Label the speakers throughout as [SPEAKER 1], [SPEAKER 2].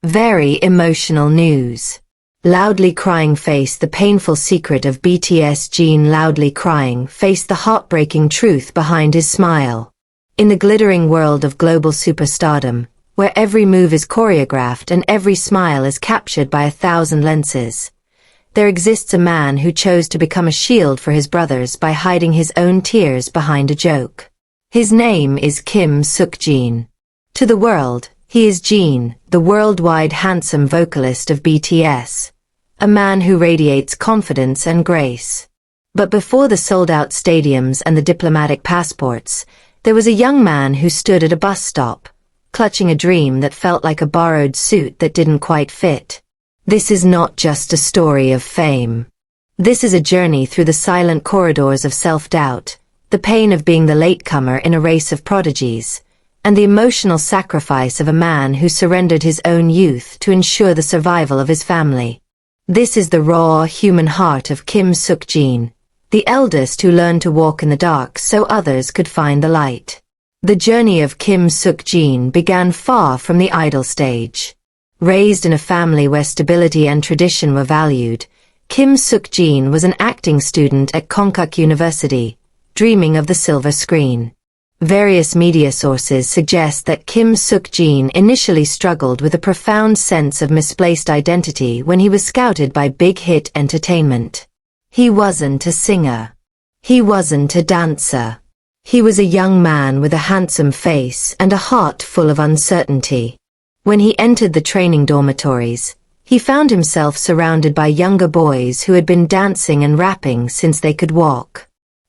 [SPEAKER 1] Very emotional news. Loudly crying face. The painful secret of BTS Jin. Loudly crying face. The heartbreaking truth behind his smile. In the glittering world of global superstardom, where every move is choreographed and every smile is captured by 1,000 lenses, there exists a man who chose to become a shield for his brothers by hiding his own tears behind a joke. His name is Kim Seok-jin. To the world, he is Jin, the worldwide handsome vocalist of BTS, a man who radiates confidence and grace. But before the sold-out stadiums and the diplomatic passports, there was a young man who stood at a bus stop, clutching a dream that felt like a borrowed suit that didn't quite fit. This is not just a story of fame. This is a journey through the silent corridors of self-doubt, the pain of being the latecomer in a race of prodigies, and the emotional sacrifice of a man who surrendered his own youth to ensure the survival of his family. This is the raw, human heart of Kim Seok-jin, the eldest who learned to walk in the dark so others could find the light. The journey of Kim Seok-jin began far from the idol stage. Raised in a family where stability and tradition were valued, Kim Seok-jin was an acting student at Konkuk University, dreaming of the silver screen. Various media sources suggest that Kim Seok-jin initially struggled with a profound sense of misplaced identity when he was scouted by Big Hit Entertainment. He wasn't a singer. He wasn't a dancer. He was a young man with a handsome face and a heart full of uncertainty. When he entered the training dormitories, he found himself surrounded by younger boys who had been dancing and rapping since they could walk.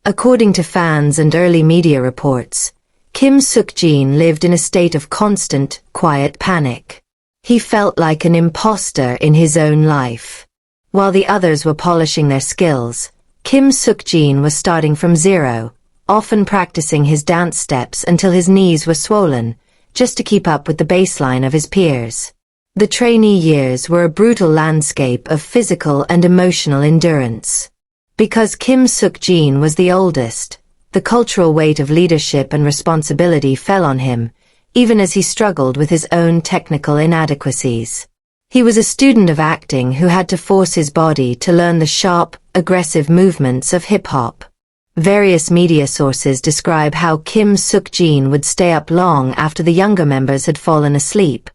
[SPEAKER 1] According to fans and early media reports, Kim Seok-jin lived in a state of constant, quiet panic. He felt like an imposter in his own life. While the others were polishing their skills, Kim Seok-jin was starting from zero, often practicing his dance steps until his knees were swollen, just to keep up with the baseline of his peers. The trainee years were a brutal landscape of physical and emotional endurance. Because Kim Seok-jin was the oldest, the cultural weight of leadership and responsibility fell on him, even as he struggled with his own technical inadequacies. He was a student of acting who had to force his body to learn the sharp, aggressive movements of hip-hop. Various media sources describe how Kim Seok-jin would stay up long after the younger members had fallen asleep,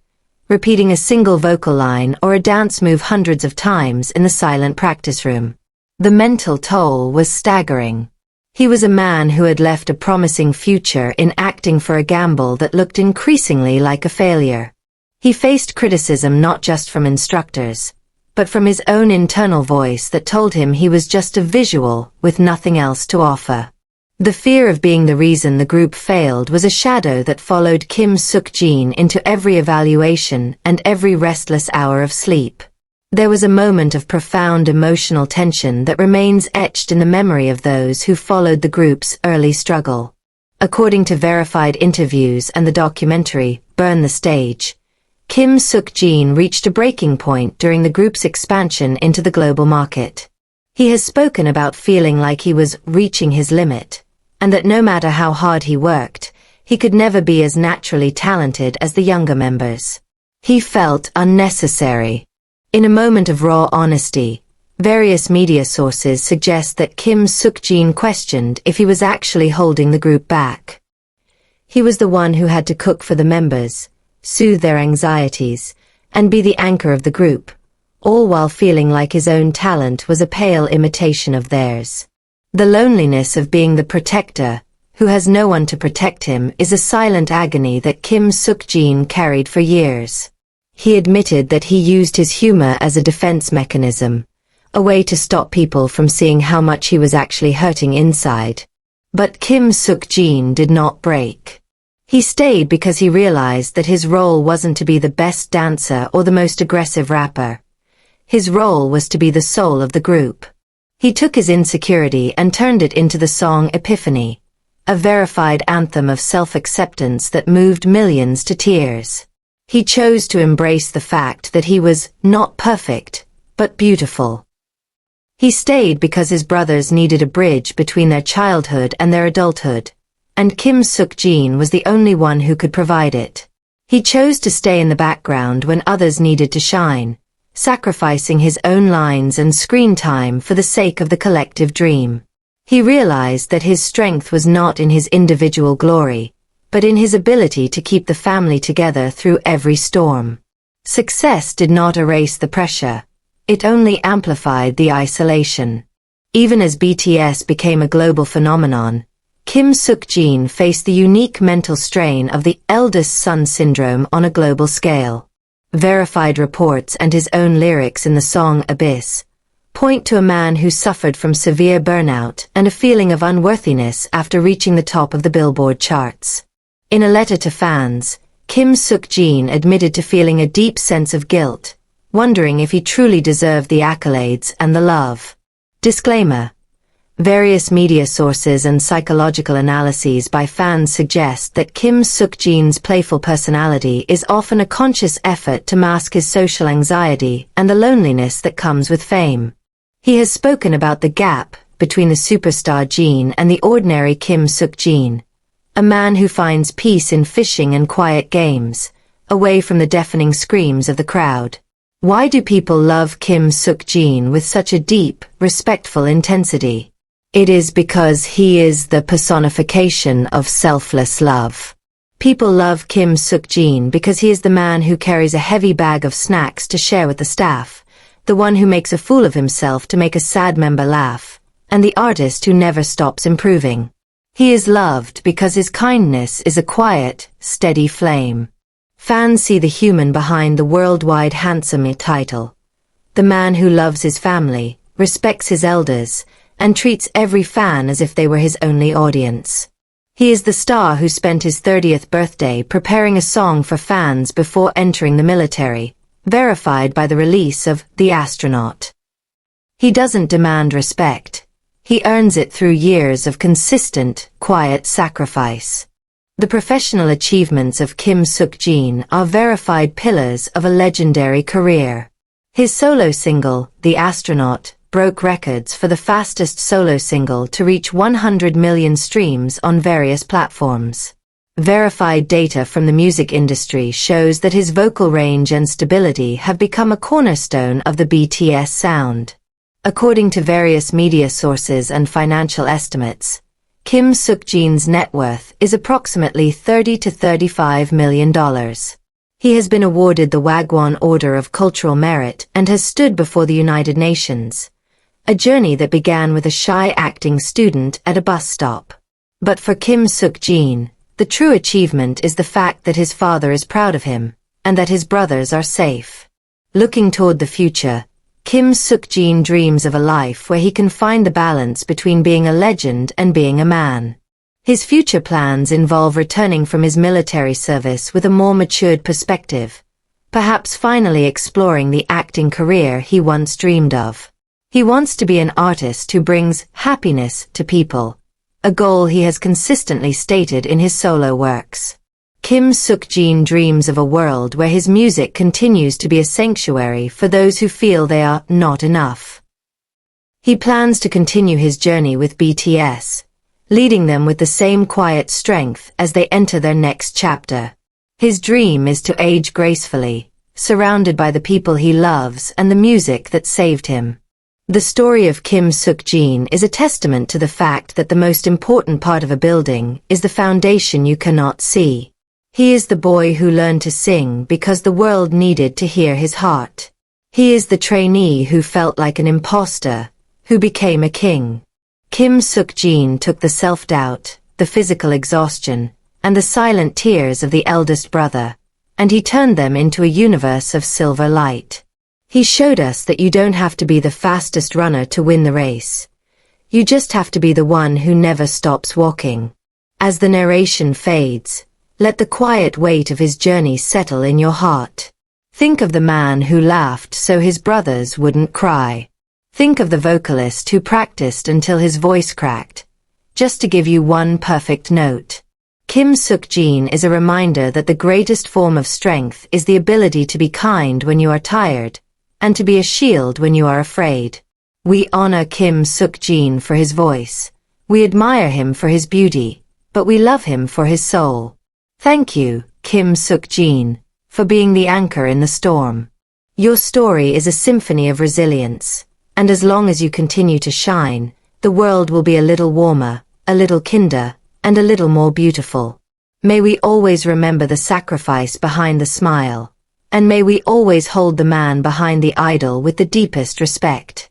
[SPEAKER 1] repeating a single vocal line or a dance move hundreds of times in the silent practice room. The mental toll was staggering. He was a man who had left a promising future in acting for a gamble that looked increasingly like a failure. He faced criticism not just from instructors, but from his own internal voice that told him he was just a visual with nothing else to offer. The fear of being the reason the group failed was a shadow that followed Kim Seok-jin into every evaluation and every restless hour of sleep. There was a moment of profound emotional tension that remains etched in the memory of those who followed the group's early struggle. According to verified interviews and the documentary, Burn the Stage, Kim Seok-jin reached a breaking point during the group's expansion into the global market. He has spoken about feeling like he was reaching his limit, and that no matter how hard he worked, he could never be as naturally talented as the younger members. He felt unnecessary. In a moment of raw honesty, various media sources suggest that Kim Seok-jin questioned if he was actually holding the group back. He was the one who had to cook for the members, soothe their anxieties, and be the anchor of the group, all while feeling like his own talent was a pale imitation of theirs. The loneliness of being the protector, who has no one to protect him, is a silent agony that Kim Seok-jin carried for years. He admitted that he used his humor as a defense mechanism, a way to stop people from seeing how much he was actually hurting inside. But Kim Seok-jin did not break. He stayed because he realized that his role wasn't to be the best dancer or the most aggressive rapper. His role was to be the soul of the group. He took his insecurity and turned it into the song Epiphany, a verified anthem of self-acceptance that moved millions to tears. He chose to embrace the fact that he was not perfect, but beautiful. He stayed because his brothers needed a bridge between their childhood and their adulthood, and Kim Seok-jin was the only one who could provide it. He chose to stay in the background when others needed to shine, sacrificing his own lines and screen time for the sake of the collective dream. He realized that his strength was not in his individual glory, but in his ability to keep the family together through every storm. Success did not erase the pressure, it only amplified the isolation. Even as BTS became a global phenomenon, Kim Seok-jin faced the unique mental strain of the eldest son syndrome on a global scale. Verified reports and his own lyrics in the song Abyss point to a man who suffered from severe burnout and a feeling of unworthiness after reaching the top of the Billboard charts. In a letter to fans, Kim Seok-jin admitted to feeling a deep sense of guilt, wondering if he truly deserved the accolades and the love. Disclaimer: various media sources and psychological analyses by fans suggest that Kim Seok-jin's playful personality is often a conscious effort to mask his social anxiety and the loneliness that comes with fame. He has spoken about the gap between the superstar Jin and the ordinary Kim Seok-jin, a man who finds peace in fishing and quiet games, away from the deafening screams of the crowd. Why do people love Kim Seok-jin with such a deep, respectful intensity? It is because he is the personification of selfless love. People love Kim Seok-jin because he is the man who carries a heavy bag of snacks to share with the staff, the one who makes a fool of himself to make a sad member laugh, and the artist who never stops improving. He is loved because his kindness is a quiet, steady flame. Fans see the human behind the worldwide handsome title. The man who loves his family, respects his elders, and treats every fan as if they were his only audience. He is the star who spent his 30th birthday preparing a song for fans before entering the military, verified by the release of The Astronaut. He doesn't demand respect. He earns it through years of consistent, quiet sacrifice. The professional achievements of Kim Seok-jin are verified pillars of a legendary career. His solo single, The Astronaut, broke records for the fastest solo single to reach 100 million streams on various platforms. Verified data from the music industry shows that his vocal range and stability have become a cornerstone of the BTS sound. According to various media sources and financial estimates, Kim Seok-jin's net worth is approximately $30 to $35 million. He has been awarded the Wagwon Order of Cultural Merit and has stood before the United Nations, a journey that began with a shy acting student at a bus stop. But for Kim Seok-jin, the true achievement is the fact that his father is proud of him, and that his brothers are safe. Looking toward the future, Kim Seok-jin dreams of a life where he can find the balance between being a legend and being a man. His future plans involve returning from his military service with a more matured perspective, perhaps finally exploring the acting career he once dreamed of. He wants to be an artist who brings happiness to people, a goal he has consistently stated in his solo works. Kim Seok-jin dreams of a world where his music continues to be a sanctuary for those who feel they are not enough. He plans to continue his journey with BTS, leading them with the same quiet strength as they enter their next chapter. His dream is to age gracefully, surrounded by the people he loves and the music that saved him. The story of Kim Seok-jin is a testament to the fact that the most important part of a building is the foundation you cannot see. He is the boy who learned to sing because the world needed to hear his heart. He is the trainee who felt like an imposter, who became a king. Kim Seok-jin took the self-doubt, the physical exhaustion, and the silent tears of the eldest brother, and he turned them into a universe of silver light. He showed us that you don't have to be the fastest runner to win the race. You just have to be the one who never stops walking. As the narration fades, let the quiet weight of his journey settle in your heart. Think of the man who laughed so his brothers wouldn't cry. Think of the vocalist who practiced until his voice cracked, just to give you one perfect note. Kim Seok-jin is a reminder that the greatest form of strength is the ability to be kind when you are tired, and to be a shield when you are afraid. We honor Kim Seok-jin for his voice. We admire him for his beauty, but we love him for his soul. Thank you, Kim Seok-jin, for being the anchor in the storm. Your story is a symphony of resilience, and as long as you continue to shine, the world will be a little warmer, a little kinder, and a little more beautiful. May we always remember the sacrifice behind the smile, and may we always hold the man behind the idol with the deepest respect.